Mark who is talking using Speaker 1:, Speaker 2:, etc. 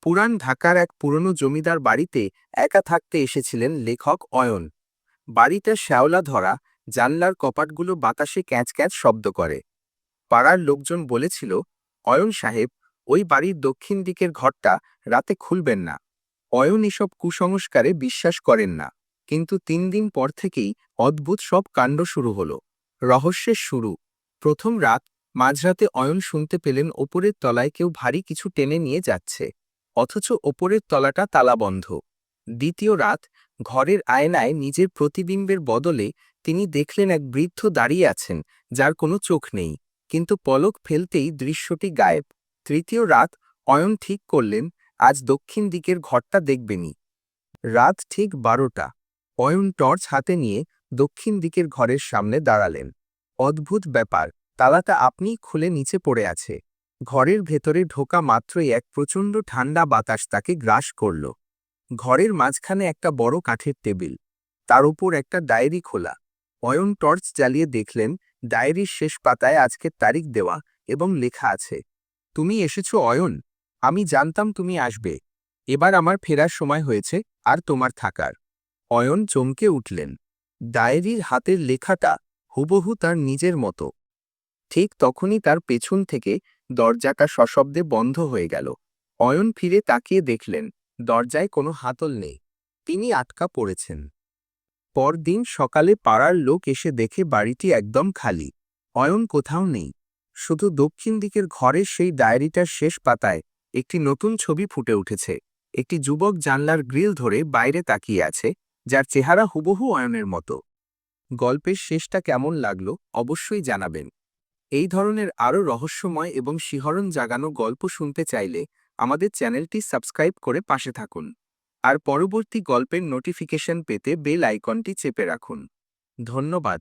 Speaker 1: পুরান ঢাকার এক পুরনো জমিদার বাড়িতে একা থাকতে এসেছিলেন লেখক অয়ন। বাড়িটা শ্যাওলা ধরা, জানলার কপাটগুলো বাতাসে ক্যাঁচ ক্যাঁচ শব্দ করে। পাড়ার লোকজন বলেছিল, অয়ন সাহেব, ওই বাড়ির দক্ষিণ দিকের ঘরটা রাতে খুলবেন না। অয়ন এসব কুসংস্কারে বিশ্বাস করেন না। কিন্তু 3 দিন পর থেকেই অদ্ভুত সব কাণ্ড শুরু হলো। রহস্যের শুরু। প্রথম রাত, মাঝরাতে অয়ন শুনতে পেলেন ওপরের তলায় কেউ ভারী কিছু টেনে নিয়ে যাচ্ছে, অথচ ওপরের তলাটা তালাবন্ধ। দ্বিতীয় রাত, ঘরের আয়নায় নিজের প্রতিবিম্বের বদলে তিনি দেখলেন এক বৃদ্ধ দাঁড়িয়ে আছেন, যার কোনো চোখ নেই, কিন্তু পলক ফেলতেই দৃশ্যটি গায়েব। তৃতীয় রাত, অয়ন ঠিক করলেন আজ দক্ষিণ দিকের ঘরটা দেখবেনই। রাত ঠিক 12টা। অয়ন টর্চ হাতে নিয়ে দক্ষিণ দিকের ঘরের সামনে দাঁড়ালেন। অদ্ভুত ব্যাপার, তালাটা আপনিই খুলে নিচে পড়ে আছে। ঘরের ভেতরে ঢোকা মাত্রই এক প্রচণ্ড ঠান্ডা বাতাস তাকে গ্রাস করল। ঘরের মাঝখানে একটা বড় কাঠের টেবিল, তার উপর একটা ডায়েরি খোলা। অয়ন টর্চ জ্বালিয়ে দেখলেন ডায়েরির শেষ পাতায় আজকের তারিখ দেওয়া এবং লেখা আছে, তুমি এসেছো অয়ন, আমি জানতাম তুমি আসবে। এবার আমার ফেরার সময় হয়েছে, আর তোমার থাকার। অয়ন চমকে উঠলেন। ডায়েরির হাতের লেখাটা হুবহু তার নিজের মতো। ঠিক তখনই তার পেছন থেকে দরজাটা সশব্দে বন্ধ হয়ে গেল। অয়ন ফিরে তাকিয়ে দেখলেন দরজায় কোনো হাতল নেই। তিনি আটকা পড়েছেন। পরদিন সকালে পাড়ার লোক এসে দেখে বাড়িটি একদম খালি। অয়ন কোথাও নেই। শুধু দক্ষিণ দিকের ঘরের সেই ডায়েরিটার শেষ পাতায় একটি নতুন ছবি ফুটে উঠেছে। একটি যুবক জানলার গ্রিল ধরে বাইরে তাকিয়ে আছে, যার চেহারা হুবহু অয়নের মতো। গল্পের শেষটা কেমন লাগলো অবশ্যই জানাবেন। এই ধরনের আরও রহস্যময় এবং শিহরণ জাগানো গল্প শুনতে চাইলে আমাদের চ্যানেলটি সাবস্ক্রাইব করে পাশে থাকুন। আর পরবর্তী গল্পের নোটিফিকেশন পেতে বেল আইকনটি চেপে রাখুন। ধন্যবাদ।